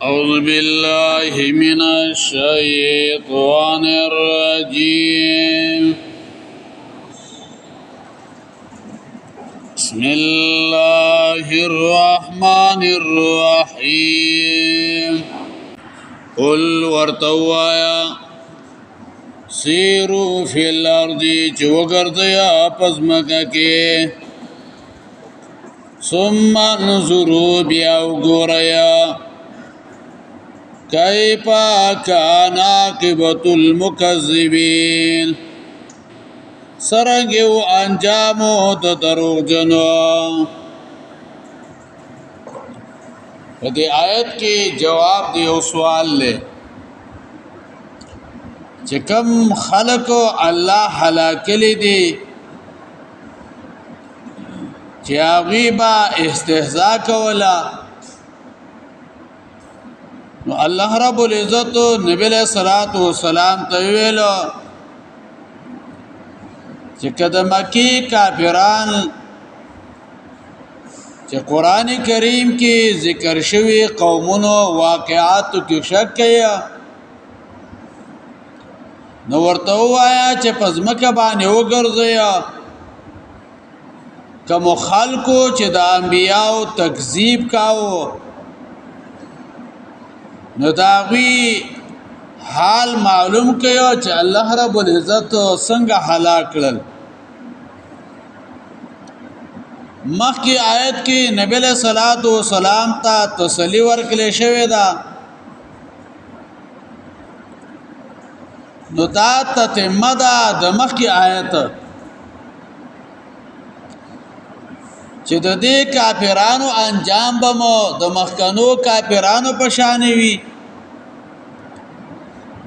أعوذ بالله من الشيطان الرجيم. بسم الله الرحمن الرحيم. قل ورتوایا سیروا فی الارض چوگردیا پزمکا کے ثم انظروا بیاو گوریا کیف کان عاقبۃ المکذبین سرنگو انجامو د دروغجنو. په دې آیت کې جواب دی او سوال لے چې کم خلقو الله هلاکلی دي چې هغوی به استهزاء کوله، نو الله رب العزت نبی علیہ الصلوۃ والسلام ته ویلو چې کله مکی کافران چې قران کریم کې ذکر شوی قومونو واقعاتو کې شک کوي، نو ورته وایا چې پزمکه باندې وګرځي کوم خلکو چې د انبیاو تکذیب کاوه نو داوی حال معلوم کيو چې الله رب العزت څنګه هلاک کړل. مخکې آیت کې نبی له صلوات و سلام ته تسلی ورکړل شوې ده، نو دا تتمه ده د مخکې آیت چې د دې کافرانو انجام به مو د مخکنو کافرانو په شان وي.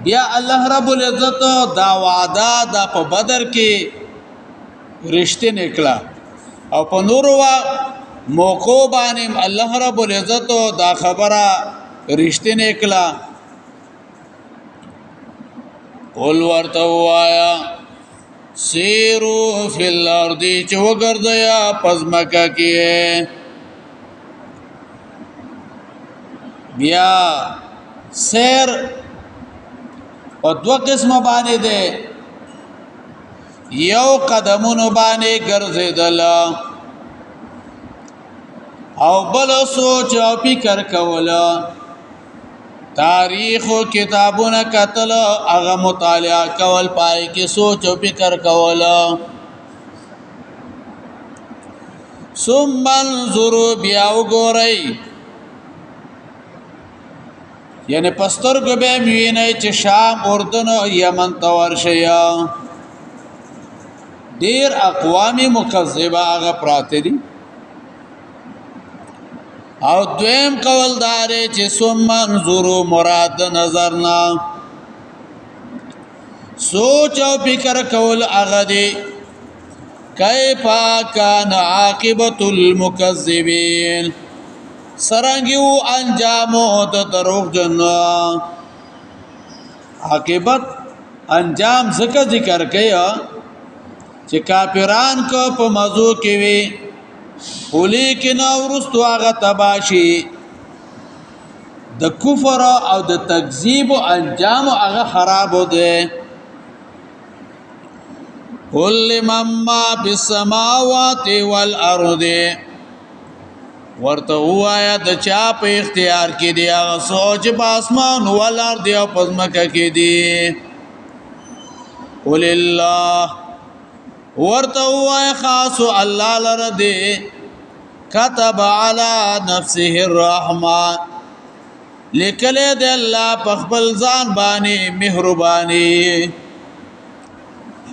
بیا الله رب العزت دا وعده دا په بدر کې رښتې نکړه او په نورو موقع باندې الله رب العزت دا خبره رښتې نکړه. قل ورته وایا سیرو فی الارض چې وګرځیا پزمکه کې. بیا سیر او دو قسم باندې ده، یو قدمونو باندې ګرځیدل او بل سوچ او فکر کول، تاریخ او کتابونه کتل هغه مطالعه کول، پای کې سوچ او فکر کول. ثم انظروا بیا وګورئ، یعنی پستر کو به ویني چې شام اردن او یمن ته ورشیا ډیر اقوام مکذبه هغه پراته دي. او دویم قول دار چې ثم انظروا مراد نظرنا سوچ او فکر کول هغه دي کیف کان عاقبۃ المکذبین سرنګو انجامو د دروغجنو. عاقبت انجام ذکر کیا چې کافران کو په موضوع کې وي ولیکن ورستو هغه تباشي د کفر او د تکذیب انجام هغه خراب ده. قل من ما بالسماوات والارض ورته وایا د چا په اختیار کې دی هغه سوچ په اسمان ولر دی او پزمکه کې دی. قل الله ورته وایا خاص الله لره دی كتب على نفسه الرحمه لیکل دی الله په خپل ځان باندې مهرباني.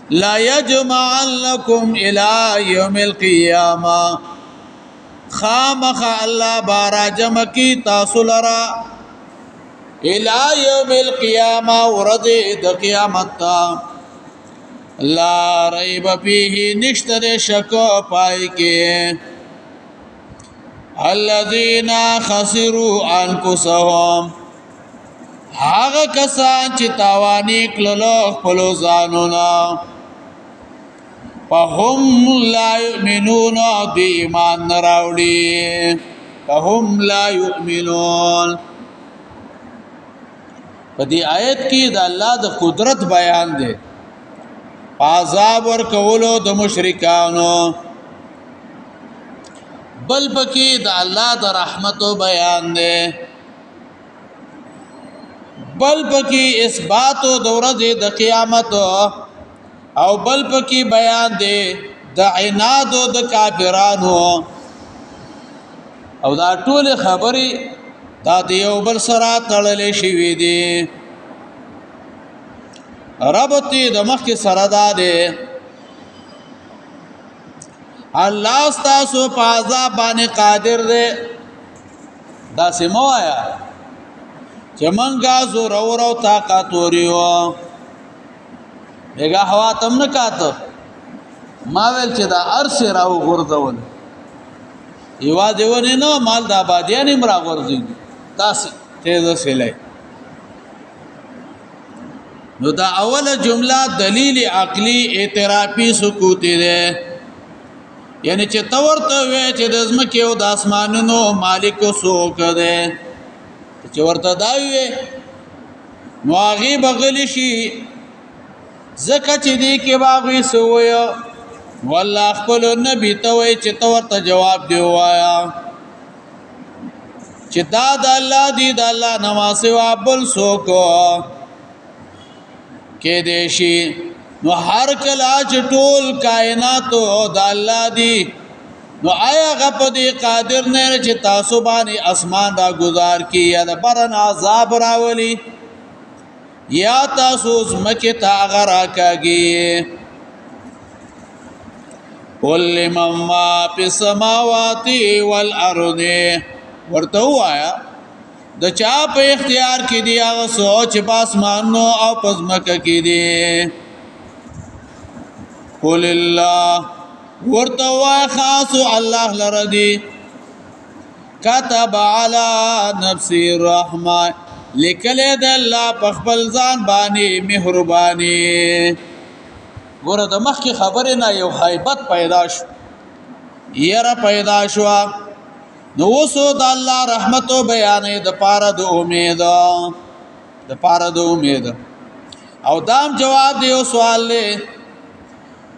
لا يجمعنكم الى يوم القيامه خامخ الله بارا جمع کی تاسو لرا الى يوم القيامه ورځ د قیامت لا ریب فيه نشتر شک پای کې الذين خسروا انفسهم هغه کسان چې تاوانی کړلو خپل ځانونه فهم لا يؤمنون بإيمان نراوڑی فهم لا يؤمنون په دې آیت کې د الله د قدرت بیان دی عذاب ورکولو د مشرکانو بل پکې د الله د رحمتو بیان دی بل پکې اثبات د ورځې د قیامت او بل پکې بیان دی د عناد د کافرانو او دا ټول خبرې دا د یو بل سره تړلې شوې دي ربط د مخکې سره دا دی الله ستاسو په عذاب باندې قادر دی دا سمو آیا چې منګه زور او طاقت وریو دغه هوا تم نه کاته ما ویل چې دا ارس راو غردول یوا دیونه نو مال د آبادیان امرا غردي تاسو تیز سلای نو دا اوله جمله دلیل عقلی اعترافي سکوتی ده یعنی چې تورته وې چې د ځمکې او د اسمانونو مالک څوک ده چې ورته دا وې نو هغه بغلی شي زکه چې دی کې باغې سویا والله خپل نبی ته وې چې تورته جواب دی وایا چې دا د الله دی د الله نماز او بل څوک کې دې شي نو هر کله چې ټول کائنات د الله دی نو آیا غپ دې قادر نه چې تاسو باندې اسمان را گزار کی یا د برن عذاب راولي یا تاسو زمکه تا غرا کاږي قل لمن ما فی السماوات والارض ورته وایا د چا په اختیار کې دی هغه سوچ په اسمانو او په زمکه کې دی قل الله ورته وای خاص الله لردی كتب على نفسي الرحمه لیکل د الله په خپل ځان باندې مهرباني ګوره د مخکې خبره نه یو خیبت پیدا شو یره پیدا شو نو وسو د الله رحمت او بیانې د پاره د امید او دام جواب دی او سوال له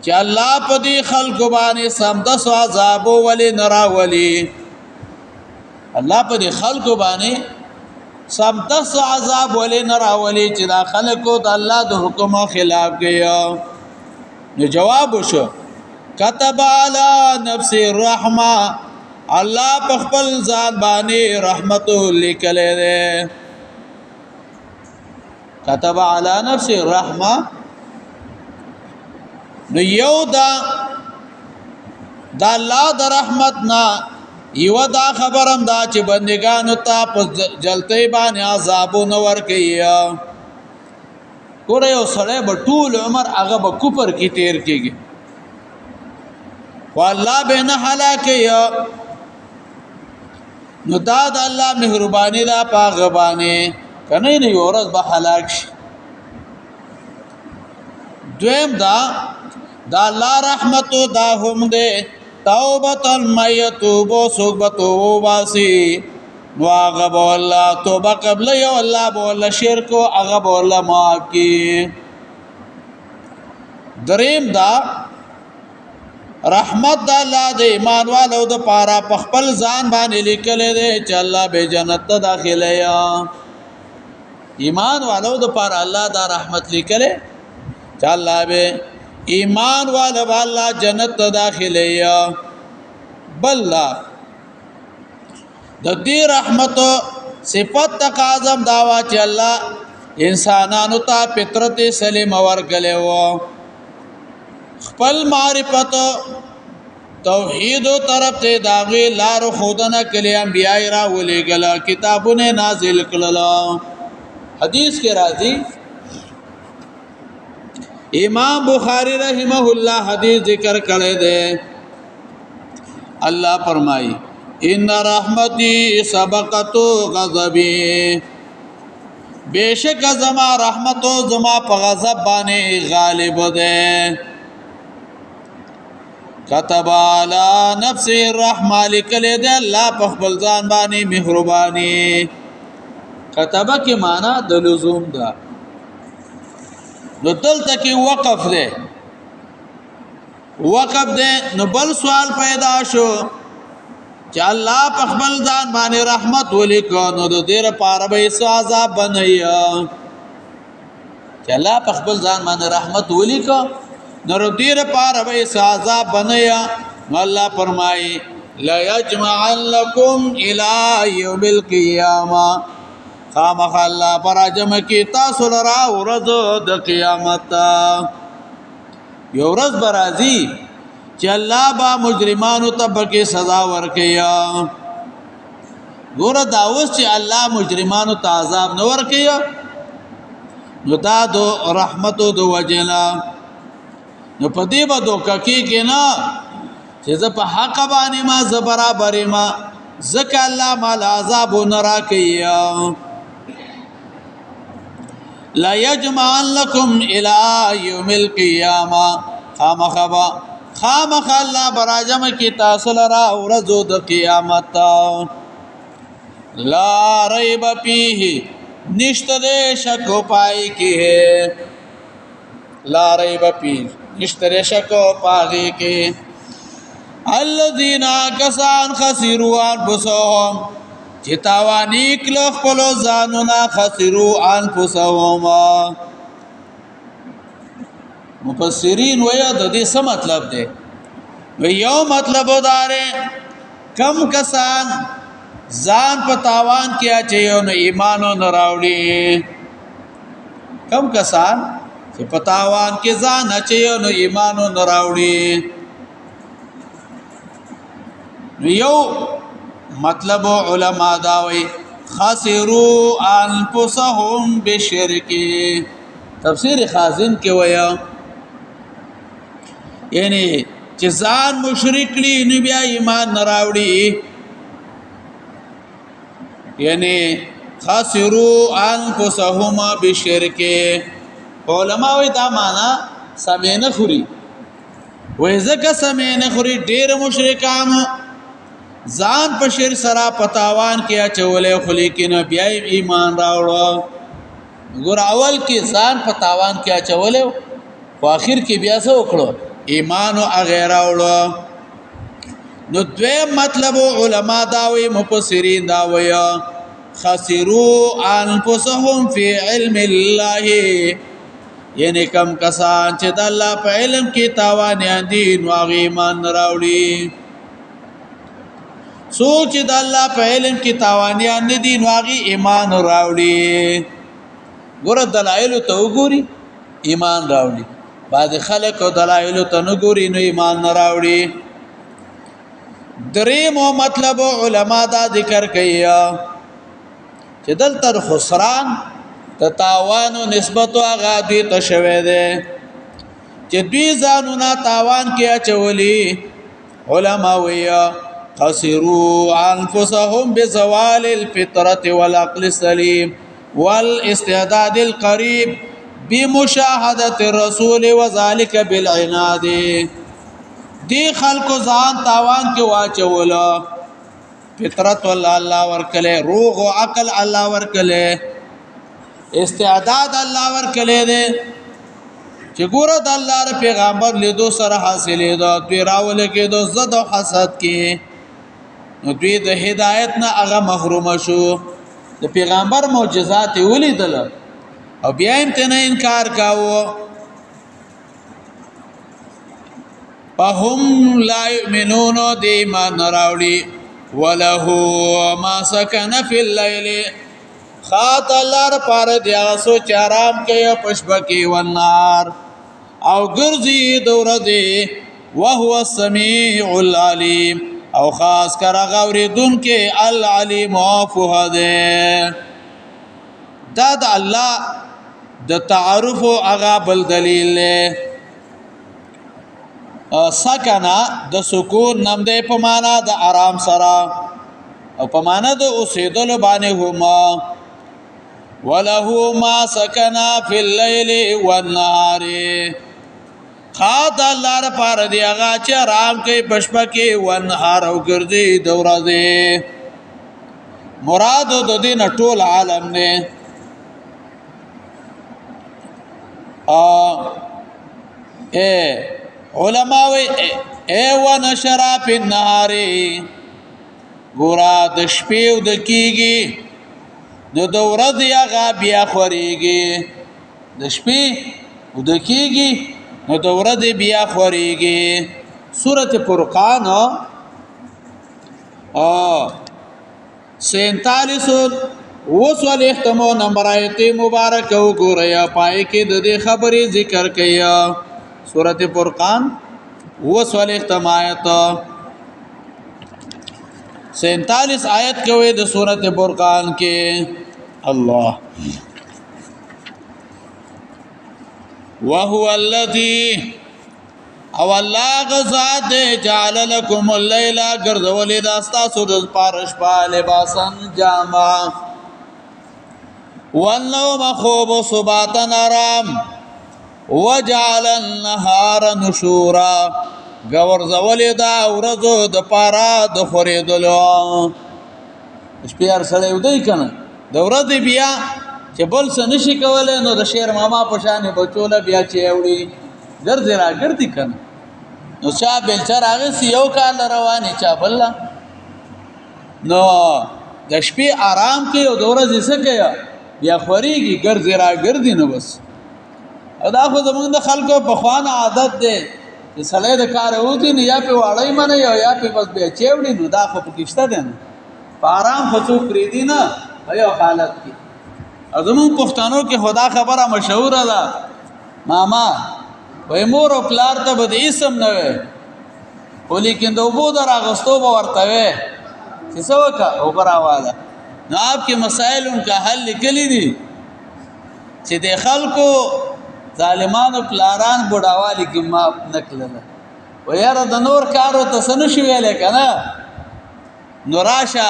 چې الله په دې خلکو باندې سمدس عذاب ولې نراولي الله په دې خلکو باندې سمدس عذاب ولې نراولي چې دا خلکو د الله د حکم خلاف کوي نو جواب وشو كتب على نفس الرحمه الله په خپل ذات باندې رحمت لیکل دي كتب على نفس الرحمه نو یو دا الله د رحمت نا یو دا خبرم دا چې بندگانو ته په جلتې باندې عذاب نور کوي ګوره یو سړی به ټول عمر هغه به کفر کې تیر کېږي والله به نه هلاکي نو دا د الله مهرباني دا پاغه باندې کنه نه یو ورځ به هلاک شي دویم دا الله رحمت دا هم دے توبه میتوبو سوبتو واسی نو هغه الله توبه قبل یو الله بوله شرک او هغه بوله معاف کی دریم دا رحمت د الله د ایمان والو د پاره په خپل ځان باندې لیکل دي چې الله به جنت ته داخله یا ایمان والو د پاره الله دا رحمت لیکل چې الله به ایمان والو الله جنت ته داخله یا بل د دې رحمت صفات تقاضم داوا چې الله انسانانو ته فطرت سلیم ورکړي وو خپل معرفت توحید او طرف ته داغه لار خودنه کلی انبیاء را ولېګلا کتابونه نازل کړل حدیث کې راځي امام بخاری رحمه الله حدیث ذکر کړی دی الله فرمایي ان رحمتي سبقت غضبي بیشک زما رحمت او زما په غضب باندې غالب ده كتب على نفسه الرحمه لكل ده الله په خپل ځان باندې مهرباني کتبه کې معنا د لزوم ده نو دلته کې وقف ده نو بل سوال پیدا شو چې الله په خپل ځان باندې رحمت ولیکو نو د دې لپاره به عذاب بنیا چې الله په خپل ځان باندې رحمت ولیکو نو د دې لپاره به عذاب بنیا نو الله فرمایي لا يجمعنكم الى يوم القيامه خامخ الله پر جمع کی تاسو لرا ورځ د قیامت یو ورځ برازي چې الله با مجرمانو ته بکې سزا ورکیا ګور دا اوس چې الله مجرمانو ته عذاب نه ورکیا نو دا دو رحمتو دو وجلا نو پدې به دوکه کې نه چې زه په حق باندې ما ز برابر ما زکه الله مال عذاب نه راکیا لا يجمعنكم الى يوم القيامه خامخ الله براجم کی تاسو لرا ورځ د قیامت لا ریب فیه نشته شک پای کی ہے لا ریب فیه نشته شک پای کی الذين كسان خسروا انفسهم چتاوانی کلو خپل ځانونه خسروا انفسهم مفسرین ویا د دې څه مطلب دی یو مطلب وداره کم کسان ځان په تاوان کې اچي نو ایمان نه راوړي کم کسان چې په تاوان کې ځان اچي نو ایمان نه راوړي یو مطلب علما داوي خسروا انفسهم بشرک تفسیر خازن کې ویا یعنی چې ځان مشرک لی نو بیا ایمان نه راوړي یعنی خسروا انفسهم بشرک علماء وی دا معنا سمینه خوري وای زکه سمینه خوري ډیر مشرکان ځان په شر سره پتاوان کې اچولې خلی کې نه بیا ایمان راوړو ګور اول کې ځان پتاوان کې اچولې او اخر کې بیا څه وکړو ایمان او غیر راوړو نو دویم مطلب علما داوي مفسرین داوي خسروا انفسهم فی علم الله یعنی کم کسان چې د الله په علم کې تاوان دي نو ایمان راوړي سوچ د الله په علم کې تاوانیان نه دي نو هغه ایمان راوړي ګور دلایل ته وګوري ایمان راوړي بعد خلک دلایل ته نه ګوري نو ایمان نه راوړي دریم مطلب علما دا ذکر کوي چې دلته خسران ته تاوان او نسبت هغه دي ته شوه دي چې دوی ځانونه تاوان کې اچولي علما ویا خسروا انفسهم بزوال الفطره والعقل السليم والاستعداد القريب بمشاهده الرسول وذلك بالعناد دی خلق ځان تاوان کې واچولا فطرت الله ورکله روح او عقل الله ورکله استعداد الله ورکله دي چې ګوره د الله پیغمبر لیدو سره حاصلې ده دوی راول کې دو زد او حسد کې نو دوی د هدایت نه هغه محروم شو د پیغمبر معجزات ولیدل او بیا هم ته انکار کاوه فهم لا يؤمنون دی ما نراولی وله ما سکن فی اللیل خات اللار پار دیا سو چارام کئی پشبکی والنار او گرزی دور دی وهو السمیع العلیم او خاص کر غوری دن کے العلیم وفوه دی دا دا اللہ دا تعارف و اغابل دلیل لے سکنا د سکون نم ده په معنا د آرام سره او په معنا د اوسېدل باندې هما وله ما سکنا فی الليل والنهار خاط الله پر دی هغه چې آرام کوي پښپ کې ونهار او ګرځي دورځي مراد د دین ټول عالم نه علماء اے ونشرا فی النهار ګورا د شپې او د کیږي نو د ورځې هغه بیا خوريږي د شپې او د کیږي نو د ورځې بیا خوريږي سورۃ فرقان 47 وصل اختمو نمبر آیت مبارک وګورئ پای کې د دې خبرې ذکر کړي سورۃ فرقان وصل اختم آیت 47 آیت کوي د سورۃ فرقان کې الله وهو الذي او الله غزاد جعل لكم الليل غرذول داستا سود پارش پا لباسن جامع والنوم خوب صباتا آرام وجعل النهار نشورا غرذول دا ورځو د پارا د خورېدلو شپې سره ودی کنه د ورځې بیا چې بل څه نشي کولای نو د شیر ماما په شان بچوله بیا چې وړي ګرځي را ګرځي کنه نو چا بلچر هغه یو کال رواني چا بل نو د شپې آرام کې او د ورځې څه کوي بیا خوريږي ګرځي را ګرځي نو بس دا خو زمونږ د خلکو په خوانه عادت دی چې سړی د کار وځي نو یا په واړی منه یا په بس بیا چېوړي نو دا خو پکشته دی نو په آرام خو څوک پرېږدي نه په یو حالت کې زمونږ پښتنو کې خدا خبره مشهوره ده ماما وای مور او پلار ته به د اسم نه وي خو لیکن د اوبو در اغستو به ورته وي چې څه وکړه اوبه راواله نو آپ کې مسائل ان کا حل لیکلی دي چې د خلکو ظالمانو پلاران بوډاوالي کې معاف نه کړله و یاره د نور کارو ته څه نشي ویلی که نه نو راشه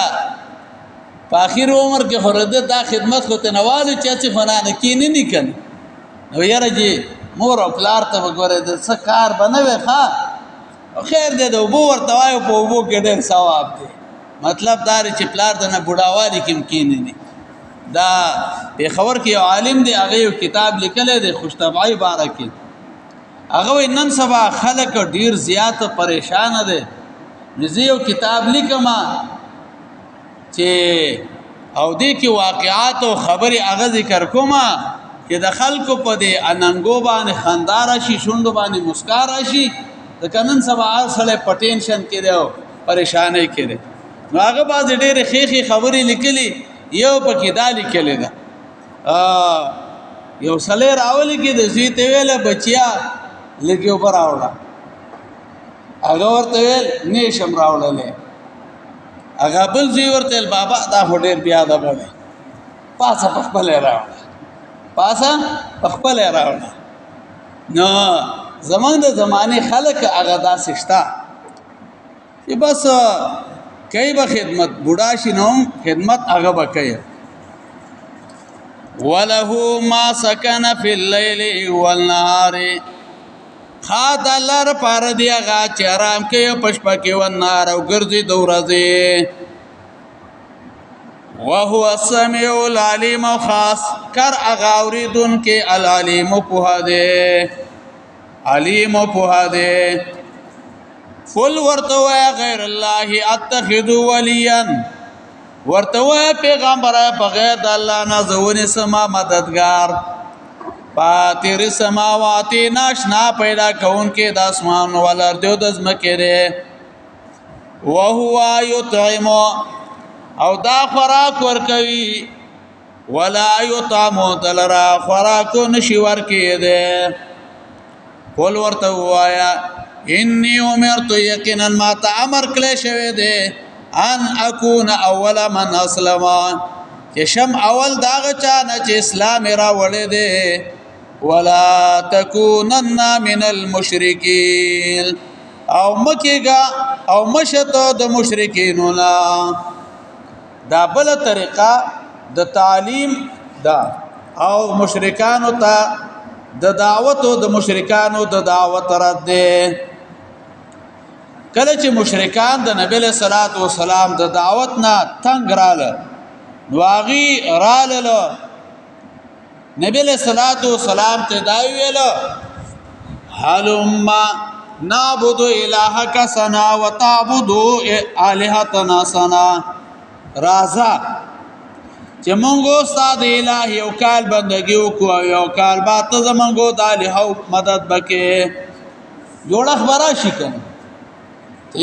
په آخر عمر کې خو رده دا خدمت خو تنوالی چې هڅې فنانه کینې نه کنه نو یاره جی مور او پلار ته به ګورې د څه کار به نه وي ښه خیر دی د اوبو ورته وایو په اوبو کې ډېر ثواب دی مطلب دا دی چې پلار د نه بوډاوالي کې هم کینې نه دا پېښور کې یو عالم دی هغه یو کتاب لیکلی دی خوشطبعۍ باره کې هغه وایي نن سبا خلک ډېر زیات پریشانه دی نو زه یو کتاب لیکم چې او دې کې واقعات او خبرې هغه ذکر کومه چې د خلکو په دې اننګو باندې خندا راشي شونډو باندې مسکا راشي ځکه نن سبا هر سړی په ټینشن کې دی او پریشانۍ کې دی نو هغه بعضې ډېرې ښې خبرې لیکلي یو پکې دا لیکلی ده یو سړی راولي کې د زوی ته ویله بچیا لږې اوبه راوړه هغه ورته ویل نه شم راوړلی هغه بل زوی ورته ویل بابا دا خو ډېر بېادبه دی پاسه په خپله یې راوړه پاسه په خپله یې راوړه نو زمونږ د زمانې خلک هغه داسې شته چې بس کوي به خدمت بوډا شي نو خدمت هغه به کوي وله ما سکن فی اللیل والنهار خاد الله لپاره دی هغه چې آرام کوي په شپه کې والنهار او ګرځي د ورځې وهو السمیع العلیم او خاص کر هغه اورېدونکی العلیم پوهه دی علیم پوهه دی قل ورته وایه غیر الله اتخذ ولیا ورته وایه پیغمبره بغیر د الله نه زه ونیسمه مددګار فاطر السماوات ناشنا پیدا کوونکی د اسمان والارض د ځمکې دی وهو یطعم او دا خوراک ورکوي ولا یطعم دلرا خوراک نشي ورکېدی قل ورته وایه انی امرت یقینا ما ته امر کړی شوی دی ان اکون اول من اسلم چې شم اول د هغه چا نه چې اسلام یې راوړی دی ولا تکونن من المشرکین او مکیږه او مشه ته د مشرکینو نه دا بل طریقه د تعلیم دا او مشرکانو ته د دعوت او د مشرکانو د دعوت رد دی کله چې مشرکان د نبی له صلوات و سلام د دعوت نه تنگ رااله نواغي راللو نبی علیہ الصلوۃ والسلام ته دا ویلو حلما نعبد الہک سنا وتعبد الہتنا سنا رازا چې مونږه استاد الہ یو کال بندگی وکړو یو کال بعد ته زمونږه د الہ مدد بکې جوړ خبره شي کنه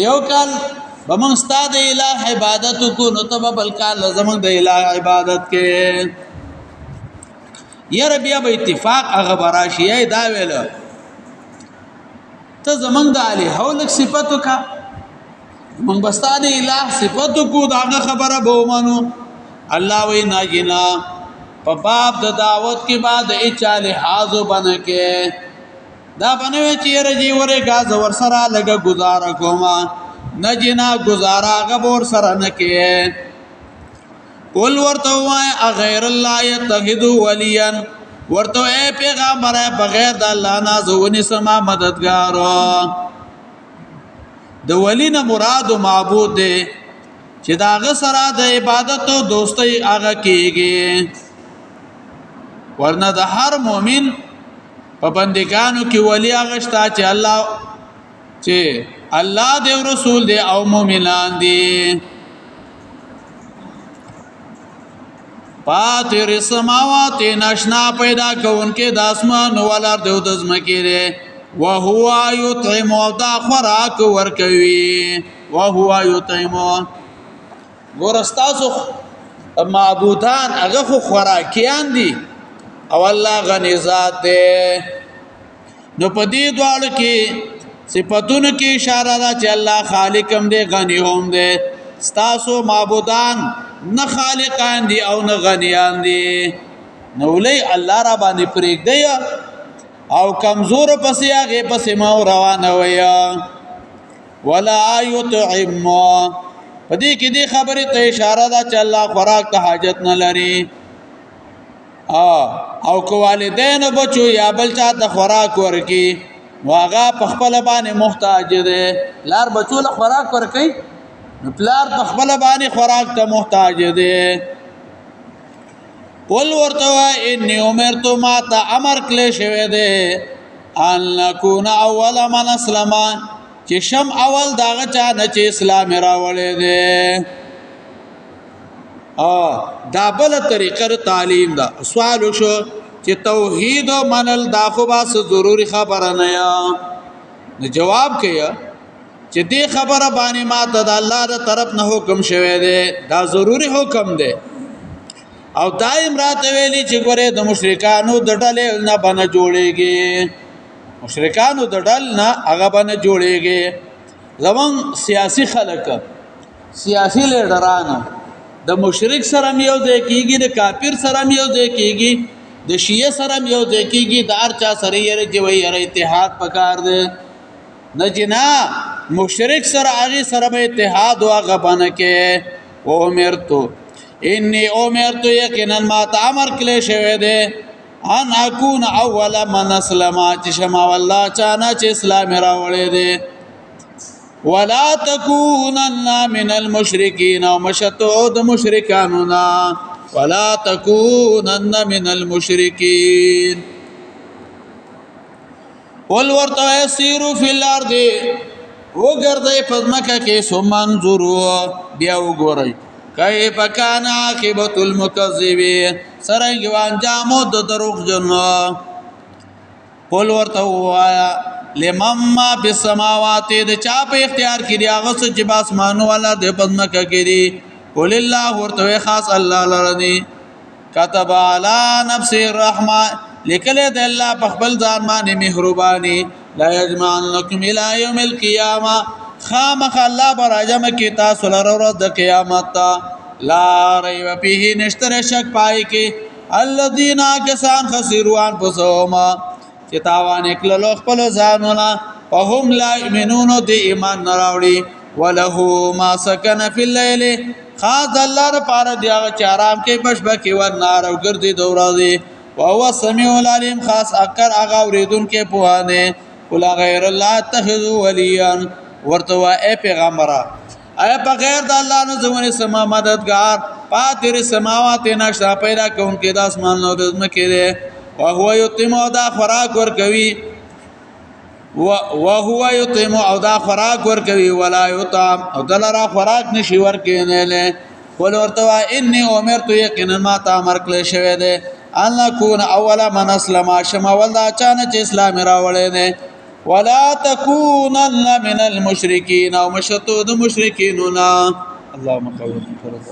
یو کال بمون استاد الہ عبادت کو نو تب بل کال زمونږ د الہ عبادت کې یا ربیا به اتفاق هغه براشي دا ویل ته زمونږ د الہ ولک صفاتو کا مونږ بستاد الہ صفاتو کو دا خبره به ومنو الله وی ناجنا په باب د دعوت کې بعد اچاله حاضو بنکه دا بنوي چې رجی ورې غاز ور سره لګه گزاره کوما نجنا گزاره غبور سره نکې قل ورته وای غیر الله یتخذ ولیا ورته اے پیغمبر بغیر د الله نه زونی سما مددگار د ولی نه مراد او معبود دی چې داغه سره د عبادت او دوستۍ هغه کیږي ورنه د هر مؤمن په بندګانو کې ولی هغه شته چې الله دی رسول دی او مؤمنان دي فاطر السماوات نشنا پیدا کونکي د اسمان او الارض او د زمکې دی وهو یطعم او دا خوراک ورکوي وهو یطعم ورستاسو معبودان هغه خو خوراکیان دي او الله غنی ذات دی نو په دې دواړو کې صفاتونو کې اشاره ده چې الله خالق هم دی غنی هم دی ستاسو معبودان نه خالقان دي او نه غنیان دي نو لې الله را باندې پرېږدي او کمزور پسې هغه پسې ما روانه ویا ولا یطعم پدې کې دې خبره ته اشاره ده چې الله خوراک ته حاجت نه لري او کو والدین بچو یا بل چا ته خوراک ورکی واغه په خپل باندې محتاج دي لار بچو له خوراک ورکی نو پلار په خپل باندې خوراک ته محتاج دي قل ورته انی امرت ما ته امر کله شوی دی ان نكون اول من اسلم چې شم اول داغه چا نه چې اسلام راولې دی دا بل طریقه تعلیم دا سوال شو چې توحید او منل دا خو بس ضروری خبره نه یا جواب کیا چې دې خبره باندې ما ته د الله تر طرف نه حکم شوی دی دا ضروری حکم دی او دایم راته ویلي چې ګوره د مشرکانو د ډلې نه بنه جوړيږي مشرکانو د ډل نه هغه بنه جوړيږي زمون سیاسي خلک سیاسي لیډرانو د مشرک سره یو ځای کیږي د کافر سره یو ځای کیږي د شیعه سره یو ځای کیږي د ارچا سره یې جوړي اتحاد پکار دی نه جنا مشرک سره هغه سره به اتحاد او هغه بنه کې او امرتو انی امرتو یقینا ما امر کله شوی دی ان اكون اول من اسلم چې شما والله چانه چې اسلام راوړی دی ولا تكونن من المشركين ومشتو د مشرکاننا ولا تكونن من المشركين قل ورته سیرو فی الارض وګرځي پدمکه کې سمنظروا بیا وګورئ کیف کان عاقبت المکذبین سرنګ وانجام د دروغ جنو قل ورته وایا لمما بالسماوات د چا په اختیار کې دی هغه چې باسمانو والا د پدمکه کې دی قل الله ورته خاص الله لرني كتب على نفس الرحمه لیکل د الله په خپل ځان باندې مهرباني لا يجمعنكم الى يوم القيامه خامخ الله براجم کی تاسو لره ورځ د قیامت لا ریب فيه نشتر شک پای کی الذين كسان خسروان پسوما چې تاوان کله خپل ځانونه فهم لا يؤمنون د ایمان نراوړي وله ما سكن في الليل خاص الله لپاره دی هغه چې آرام کې بشبکی ور نار او ګرځي دورازي او هو سميع العليم خاص اکر هغه اوریدونکو په وانه ولا غیر الله اتخذوا وليا ورته اے پیغمبره اے بغیر د الله نه زمونه سما مددگار فاطر السماوات نشتا پیدا کون کې د اسمان نو د ځمکې دی وهو یطعم او دا خوراک ورکوي وهو یطعم او دا خوراک ورکوي ولا یطعم او دلرا خوراک نشي ورکینه له قل ورتوا انی امرت یقینا ما تا امر کړی شوی دی ان کون اول من اسلم شما ولدا چانه چې اسلام راولې نه ولا تكونن من المشركين او مشتو د مشرکین نه اللهم قوم فرض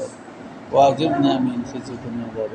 واجبنا من خزي الدنيا